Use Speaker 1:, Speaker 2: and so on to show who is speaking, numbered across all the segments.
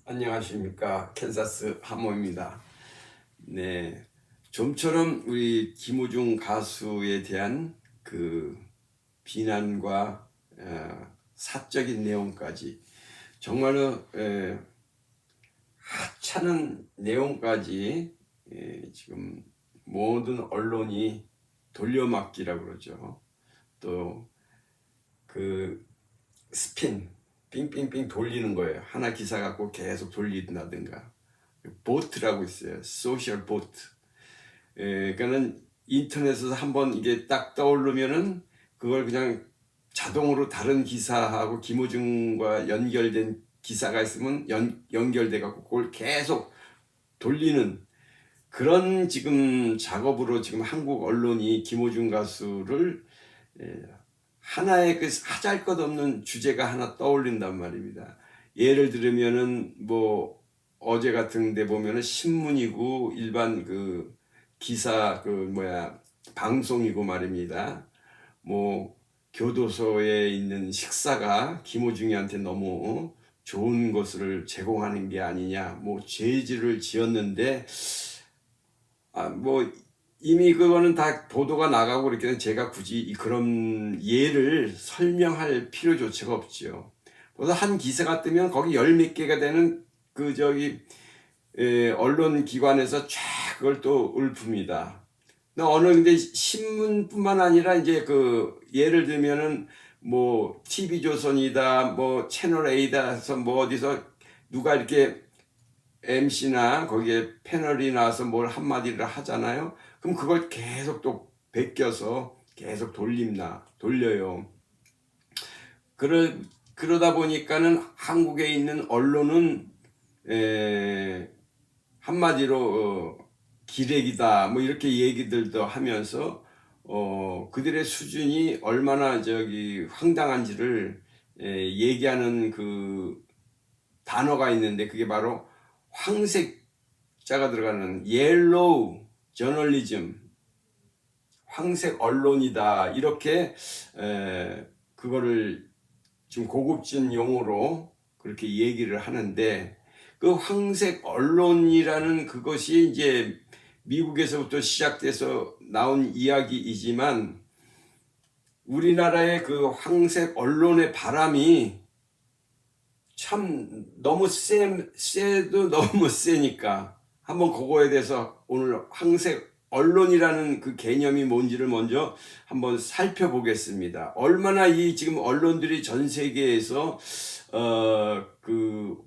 Speaker 1: 안녕하십니까. 캔사스 하모입니다. 네, 좀처럼 우리 김우중 가수에 대한 그 비난과 사적인 내용까지 정말로 하찮은 내용까지 지금 모든 언론이 돌려막기라고 그러죠. 또 그 스핀 빙빙빙 돌리는 거예요. 하나 기사 갖고 계속 돌린다든가. 보트라고 있어요. 소셜 보트. 그러니까는 인터넷에서 한번 이게 딱 떠오르면은 그걸 그냥 자동으로 다른 기사하고 김호중과 연결된 기사가 있으면 연결돼 갖고 그걸 계속 돌리는 그런 지금 작업으로 지금 한국 언론이 김호중 가수를 하나의 그 하잘것없는 주제가 하나 떠올린단 말입니다. 예를 들면은 뭐 어제 같은 데 보면은 신문이고 일반 그 기사 그 뭐야 방송이고 말입니다. 뭐 교도소에 있는 식사가 김호중이한테 너무 좋은 것을 제공하는 게 아니냐, 뭐 죄질을 지었는데 뭐 이미 그거는 다 보도가 나가고 그렇게 제가 굳이 그런 예를 설명할 필요조차가 없죠. 그래서 한 기사가 뜨면 거기 열 몇 개가 되는 그 저기 언론 기관에서 쫙 그걸 또 읊습니다. 근데 신문뿐만 아니라 이제 그 예를 들면은 뭐 TV조선이다, 뭐 채널 A다서 뭐 어디서 누가 이렇게 MC나 거기에 패널이 나와서 뭘 한마디를 하잖아요. 그럼 그걸 계속 또 베껴서 계속 돌려요. 그러다 보니까는 한국에 있는 언론은 한마디로 기레기다 뭐 이렇게 얘기들도 하면서 그들의 수준이 얼마나 저기 황당한지를 얘기하는 그 단어가 있는데 그게 바로 황색자가 들어가는 옐로우 저널리즘, 황색 언론이다 이렇게 그거를 지금 고급진 용어로 그렇게 얘기를 하는데 그 황색 언론이라는 그것이 이제 미국에서부터 시작돼서 나온 이야기이지만 우리나라의 그 황색 언론의 바람이 참 너무 세도 너무 세니까 한번 그거에 대해서 오늘 황색 언론이라는 그 개념이 뭔지를 먼저 한번 살펴보겠습니다. 얼마나 이 지금 언론들이 전 세계에서 그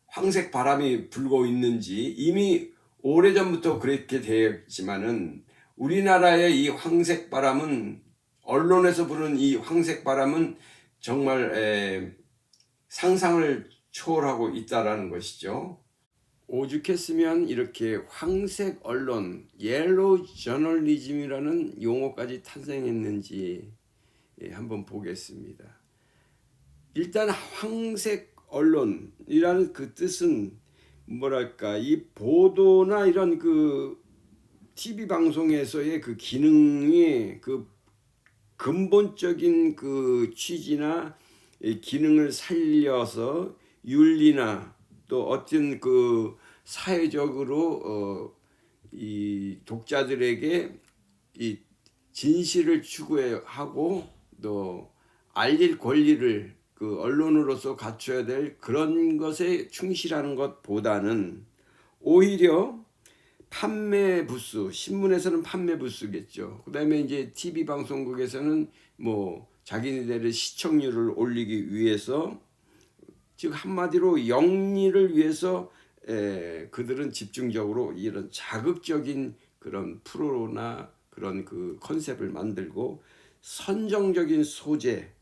Speaker 1: 황색 바람이 불고 있는지 이미 오래전부터 그렇게 되었지만은 우리나라의 이 황색 바람은 언론에서 부는 이 황색 바람은 정말 상상을 초월하고 있다라는 것이죠. 오죽했으면 이렇게 황색 언론, 옐로우 저널리즘이라는 용어까지 탄생했는지 한번 보겠습니다. 일단 황색 언론이라는 그 뜻은 뭐랄까 이 보도나 이런 그 TV 방송에서의 그 기능이 그 근본적인 그 취지나 기능을 살려서 윤리나 또 어떤 그 사회적으로 이 독자들에게 이 진실을 추구하고 또 알릴 권리를 그 언론으로서 갖춰야 될 그런 것에 충실하는 것보다는 오히려 판매 부수, 신문에서는 판매 부수겠죠. 그다음에 이제 TV 방송국에서는 뭐 자기네들의 시청률을 올리기 위해서 즉 한마디로 영리를 위해서 그들은 집중적으로 이런 자극적인 그런 프로나 그런 그 컨셉을 만들고 선정적인 소재,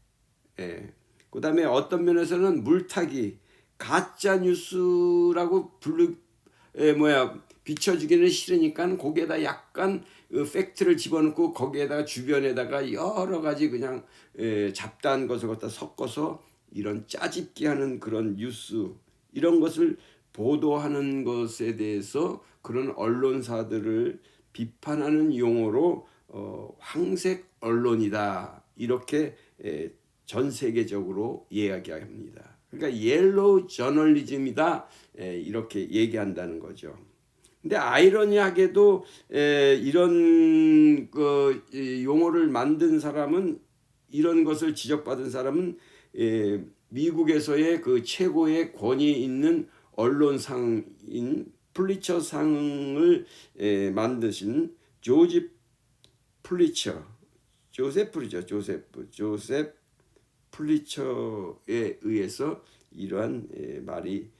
Speaker 1: 그다음에 어떤 면에서는 물타기, 가짜 뉴스라고 비춰주기는 싫으니까 거기에다 약간 팩트를 집어넣고 거기에다가 주변에다가 여러 가지 그냥 잡다한 것을 갖다 섞어서 이런 짜집기 하는 그런 뉴스 이런 것을 보도하는 것에 대해서 그런 언론사들을 비판하는 용어로 황색 언론이다 이렇게 전 세계적으로 이야기합니다. 그러니까 옐로우 저널리즘이다 이렇게 얘기한다는 거죠. 근데 아이러니하게도 이런 그 용어를 만든 사람은, 이런 것을 지적받은 사람은 미국에서의 그 최고의 권위 있는 언론상인 플리처상을 만드신 조셉 플리처에 의해서 이러한 말이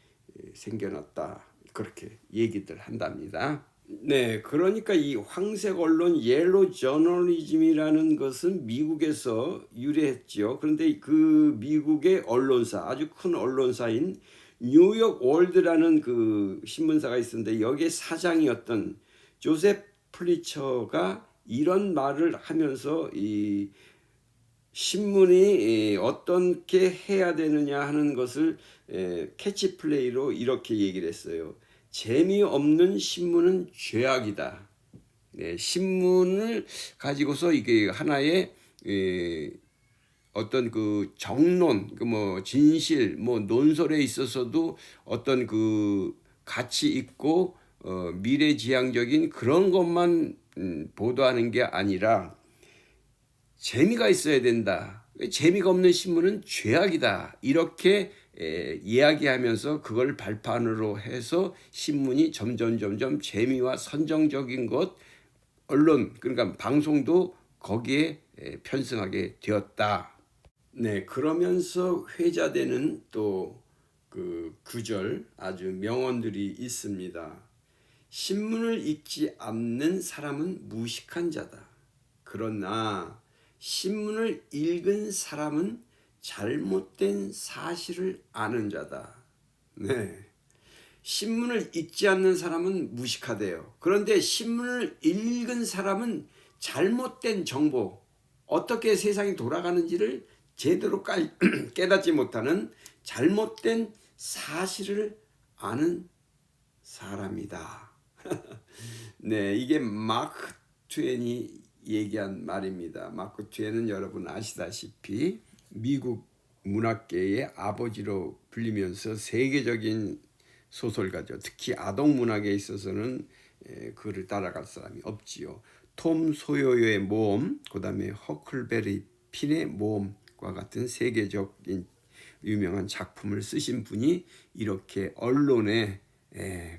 Speaker 1: 생겨났다, 그렇게 얘기들 한답니다. 네, 그러니까 이 황색 언론 옐로 저널리즘이라는 것은 미국에서 유래했죠. 그런데 그 미국의 언론사, 아주 큰 언론사인 뉴욕 월드라는 그 신문사가 있었는데, 여기에 사장이었던 조셉 플리처가 이런 말을 하면서 이 신문이 어떻게 해야 되느냐 하는 것을 캐치플레이로 이렇게 얘기를 했어요. 재미없는 신문은 죄악이다. 네, 신문을 가지고서 이게 하나의 어떤 그 정론, 그 뭐 진실, 뭐 논설에 있어서도 어떤 그 가치 있고 미래지향적인 그런 것만 보도하는 게 아니라 재미가 있어야 된다. 재미가 없는 신문은 죄악이다. 이렇게 이야기하면서 그걸 발판으로 해서 신문이 점점 재미와 선정적인 것, 언론, 그러니까 방송도 거기에 편승하게 되었다. 네, 그러면서 회자되는 또 그 구절, 아주 명언들이 있습니다. 신문을 읽지 않는 사람은 무식한 자다. 그러나 신문을 읽은 사람은 잘못된 사실을 아는 자다. 네. 신문을 읽지 않는 사람은 무식하대요. 그런데 신문을 읽은 사람은 잘못된 정보, 어떻게 세상이 돌아가는지를 제대로 깨닫지 못하는 잘못된 사실을 아는 사람이다. 네, 이게 마크 트웨인이 얘기한 말입니다. 마크 트웨인은 여러분 아시다시피 미국 문학계의 아버지로 불리면서 세계적인 소설가죠. 특히 아동 문학에 있어서는 그를 따라갈 사람이 없지요. 톰 소요의 모험, 그 다음에 허클베리 핀의 모험과 같은 세계적인 유명한 작품을 쓰신 분이 이렇게 언론의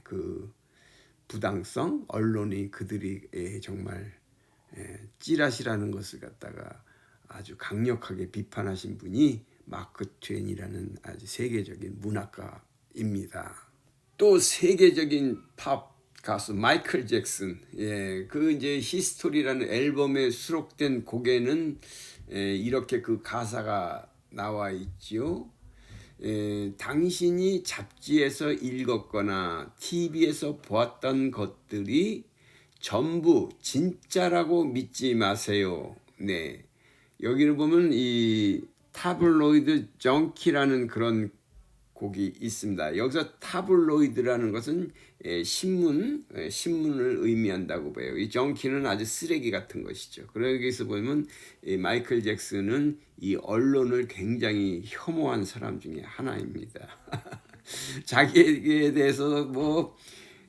Speaker 1: 그 부당성, 언론이 그들이 정말 찌라시라는 것을 갖다가 아주 강력하게 비판하신 분이 마크 트웨인이라는 아주 세계적인 문학가입니다. 또 세계적인 팝 가수 마이클 잭슨, 그 이제 히스토리라는 앨범에 수록된 곡에는 이렇게 그 가사가 나와 있지요. 당신이 잡지에서 읽었거나 TV에서 보았던 것들이 전부 진짜라고 믿지 마세요. 네, 여기를 보면 이 타블로이드 정키라는 그런 곡이 있습니다. 여기서 타블로이드라는 것은 신문을 의미한다고 봐요. 이 정키는 아주 쓰레기 같은 것이죠. 그래서 여기서 보면 마이클 잭슨은 이 언론을 굉장히 혐오한 사람 중에 하나입니다. 자기에 대해서 뭐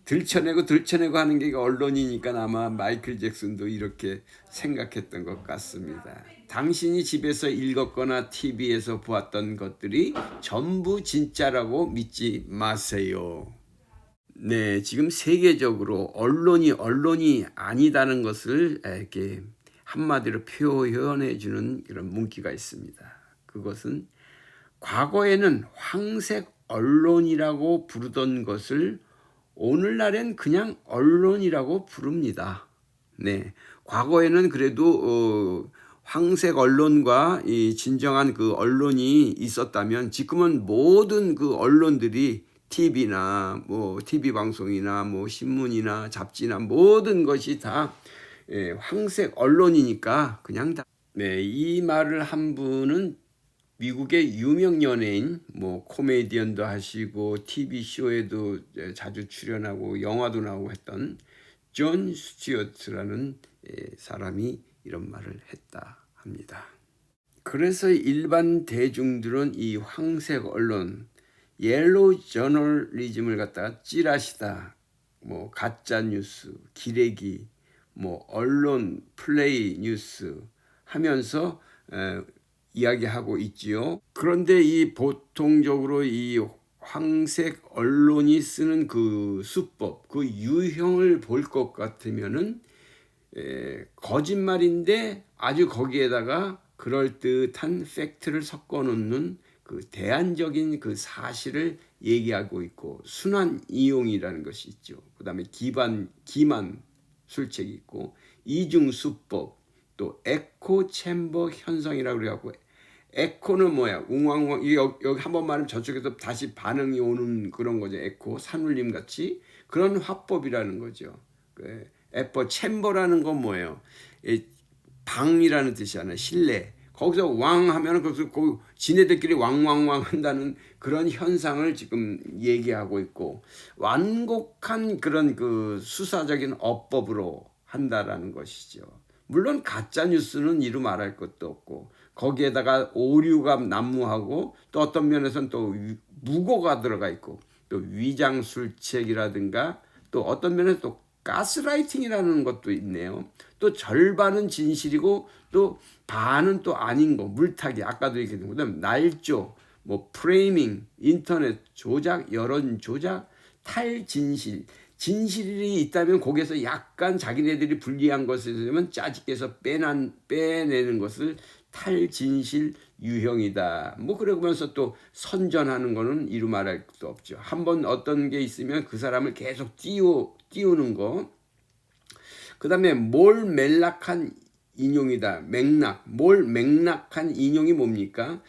Speaker 1: 들춰내고 하는 게 언론이니까 아마 마이클 잭슨도 이렇게 생각했던 것 같습니다. 당신이 집에서 읽었거나 TV에서 보았던 것들이 전부 진짜라고 믿지 마세요. 네, 지금 세계적으로 언론이 아니다는 것을 이렇게 한마디로 표현해 주는 그런 문구가 있습니다. 그것은 과거에는 황색 언론이라고 부르던 것을 오늘날엔 그냥 언론이라고 부릅니다. 네, 과거에는 그래도 황색 언론과 이 진정한 그 언론이 있었다면 지금은 모든 그 언론들이 TV나 뭐 TV 방송이나 뭐 신문이나 잡지나 모든 것이 다 황색 언론이니까 그냥 다. 네, 이 말을 한 분은 미국의 유명 연예인, 뭐 코미디언도 하시고 TV 쇼에도 자주 출연하고 영화도 나오고 했던 존 스튜어트라는 사람이 이런 말을 했다 합니다. 그래서 일반 대중들은 이 황색 언론, 옐로우 저널리즘을 갖다가 찌라시다, 뭐 가짜 뉴스, 기레기, 뭐 언론 플레이 뉴스 하면서 이야기하고 있지요. 그런데 이 보통적으로 이 황색 언론이 쓰는 그 수법, 그 유형을 볼 것 같으면은 거짓말인데 아주 거기에다가 그럴듯한 팩트를 섞어 놓는 그 대안적인 그 사실을 얘기하고 있고, 순환 이용이라는 것이 있죠. 그 다음에 기만 술책이 있고, 이중 수법, 또 에코 챔버 현상이라고 그래갖고, 에코는 뭐야? 웅왕웅왕, 여기 한 번 말하면 저쪽에서 다시 반응이 오는 그런 거죠. 에코, 산울림 같이 그런 화법이라는 거죠. 에코 챔버라는 건 뭐예요? 방이라는 뜻이잖아요. 실내. 거기서 왕 하면은 거기서 지네들끼리 왕왕왕 한다는 그런 현상을 지금 얘기하고 있고, 완곡한 그런 그 수사적인 어법으로 한다라는 것이죠. 물론 가짜 뉴스는 이루 말할 것도 없고, 거기에다가 오류가 난무하고, 또 어떤 면에서는 또 무고가 들어가 있고, 또 위장술책이라든가, 또 어떤 면에서 또 가스라이팅이라는 것도 있네요. 또 절반은 진실이고 또 반은 또 아닌 거, 물타기, 아까도 얘기했던 그다음 날조, 뭐 프레이밍, 인터넷 조작, 여론 조작, 탈진실. 진실이 있다면 거기에서 약간 자기네들이 불리한 것을 있으면 짜집게서 빼내는 것을 탈진실 유형이다. 뭐 그러면서 또 선전하는 거는 이루 말할 것도 없죠. 한번 어떤 게 있으면 그 사람을 계속 띄우는 거. 그 다음에 몰맥락한 인용이다. 몰맥락한 인용이 뭡니까?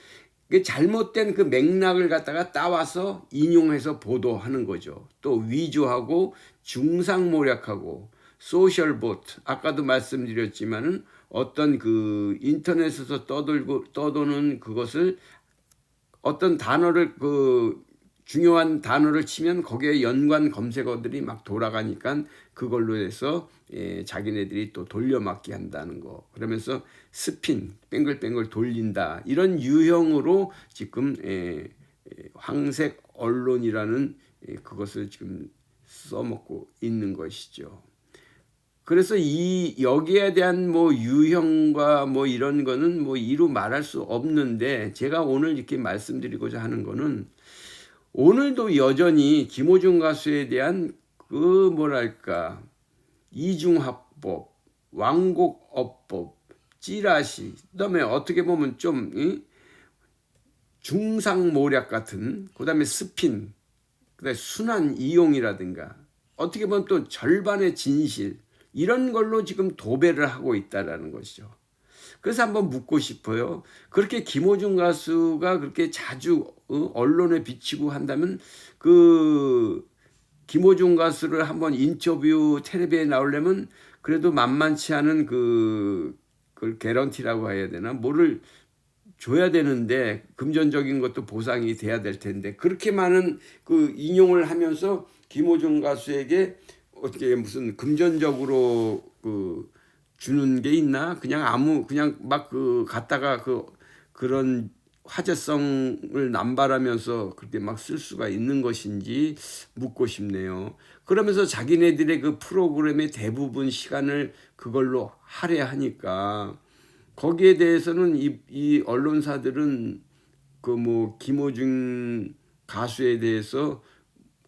Speaker 1: 잘못된 그 맥락을 갖다가 따와서 인용해서 보도하는 거죠. 또 위조하고 중상모략하고 소셜 보트, 아까도 말씀드렸지만은 어떤 그 인터넷에서 떠도는 그것을 어떤 단어를 중요한 단어를 치면 거기에 연관 검색어들이 막 돌아가니까 그걸로 해서 자기네들이 또 돌려막기 한다는 거. 그러면서 스핀, 뺑글뺑글 돌린다. 이런 유형으로 지금 황색 언론이라는 그것을 지금 써먹고 있는 것이죠. 그래서 여기에 대한 뭐 유형과 뭐 이런 거는 뭐 이루 말할 수 없는데, 제가 오늘 이렇게 말씀드리고자 하는 거는 오늘도 여전히 김호중 가수에 대한 그 뭐랄까 이중합법, 완곡어법, 찌라시, 그다음에 어떻게 보면 좀 중상모략 같은, 그다음에 스핀, 그다음에 순환 이용이라든가, 어떻게 보면 또 절반의 진실, 이런 걸로 지금 도배를 하고 있다라는 것이죠. 그래서 한번 묻고 싶어요. 그렇게 김호중 가수가 그렇게 자주 언론에 비치고 한다면 그 김호중 가수를 한번 인터뷰 텔레비에 나오려면 그래도 만만치 않은 그걸 개런티라고 해야 되나, 뭐를 줘야 되는데, 금전적인 것도 보상이 돼야 될 텐데, 그렇게 많은 그 인용을 하면서 김호중 가수에게 어떻게 무슨 금전적으로 주는 게 있나? 그냥 막 갖다가 그런 화제성을 남발하면서 그렇게 막 쓸 수가 있는 것인지 묻고 싶네요. 그러면서 자기네들의 그 프로그램의 대부분 시간을 그걸로 할애하니까, 거기에 대해서는 이 언론사들은 그 뭐 김호중 가수에 대해서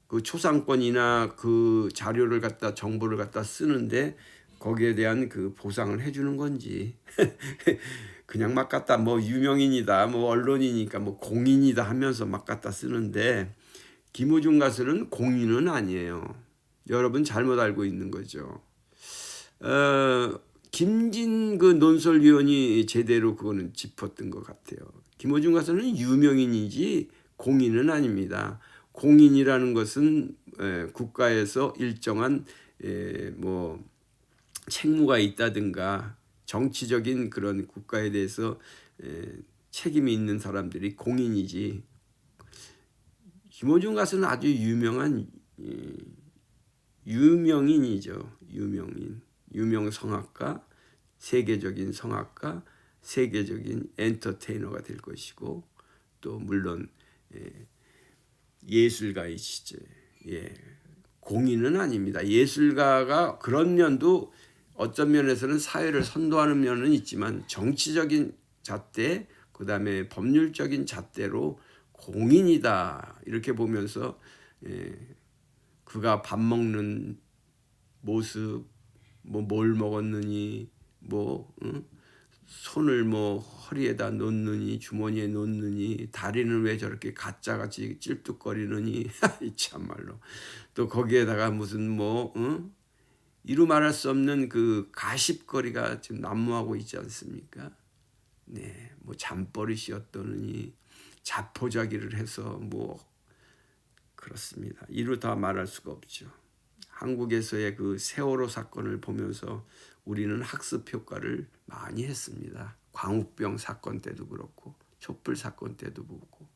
Speaker 1: 그 초상권이나 그 자료를 갖다 정보를 갖다 쓰는데 거기에 대한 그 보상을 해주는 건지 그냥 막 갖다 뭐 유명인이다, 뭐 언론이니까 뭐 공인이다 하면서 막 갖다 쓰는데, 김호중 가수는 공인은 아니에요. 여러분 잘못 알고 있는 거죠. 김진 그 논설위원이 제대로 그거는 짚었던 것 같아요. 김호중 가수는 유명인이지 공인은 아닙니다. 공인이라는 것은 국가에서 일정한 뭐 책무가 있다든가 정치적인 그런 국가에 대해서 책임이 있는 사람들이 공인이지, 김호중 가수는 아주 유명한 유명인이죠. 유명 성악가, 세계적인 성악가, 세계적인 엔터테이너가 될 것이고 또 물론 예술가이시죠. 예. 공인은 아닙니다. 예술가가 그런 면도 어떤 면에서는 사회를 선도하는 면은 있지만 정치적인 잣대 그다음에 법률적인 잣대로 공인이다 이렇게 보면서 그가 밥 먹는 모습 뭐 뭘 먹었느니 뭐 손을 뭐 허리에다 놓느니 주머니에 놓느니 다리는 왜 저렇게 가짜같이 찔뚝거리느니 참말로 또 거기에다가 무슨 뭐 이루 말할 수 없는 그 가십거리가 지금 난무하고 있지 않습니까? 네, 뭐 잠버릇이었더니 자포자기를 해서 뭐 그렇습니다. 이루 다 말할 수가 없죠. 한국에서의 그 세월호 사건을 보면서 우리는 학습 효과를 많이 했습니다. 광우병 사건 때도 그렇고 촛불 사건 때도 그렇고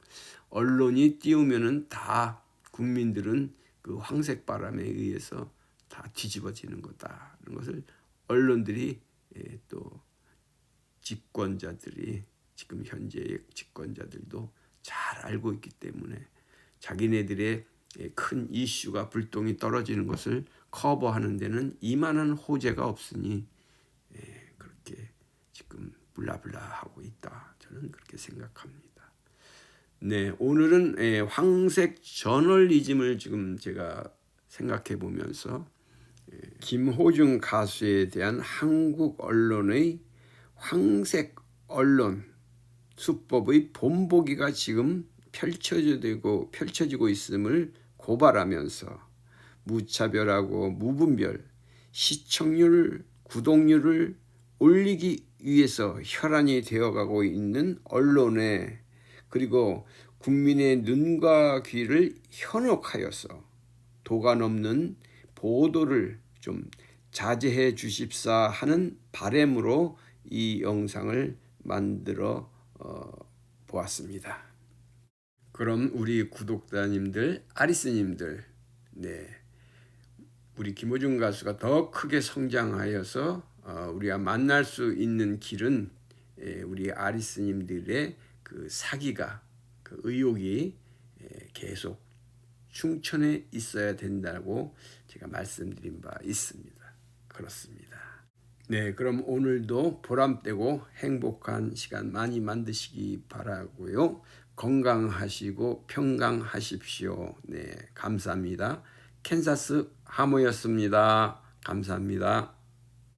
Speaker 1: 언론이 띄우면은 다 국민들은 그 황색 바람에 의해서 다 뒤집어지는 거다. 이런 것을 언론들이 또 집권자들이 지금 현재의 집권자들도 잘 알고 있기 때문에 자기네들의 큰 이슈가 불똥이 떨어지는 것을 커버하는 데는 이만한 호재가 없으니 그렇게 지금 블라블라하고 있다. 저는 그렇게 생각합니다. 네, 오늘은 황색 저널리즘을 지금 제가 생각해 보면서 김호중 가수에 대한 한국 언론의 황색 언론 수법의 본보기가 지금 펼쳐지고 있음을 고발하면서 무차별하고 무분별 시청률, 구독률을 올리기 위해서 혈안이 되어가고 있는 언론에 그리고 국민의 눈과 귀를 현혹하여서 도가 넘는 보도를 좀 자제해 주십사 하는 바람으로 이 영상을 만들어 보았습니다. 그럼 우리 구독자님들, 아리스님들, 네, 우리 김호중 가수가 더 크게 성장하여서 우리가 만날 수 있는 길은 우리 아리스님들의 그 사기가 그 의혹이 계속 충천해 있어야 된다고 제가 말씀드린 바 있습니다. 그렇습니다. 네, 그럼 오늘도 보람되고 행복한 시간 많이 만드시기 바라고요. 건강하시고 평강하십시오. 네, 감사합니다. 캔사스 하모였습니다. 감사합니다.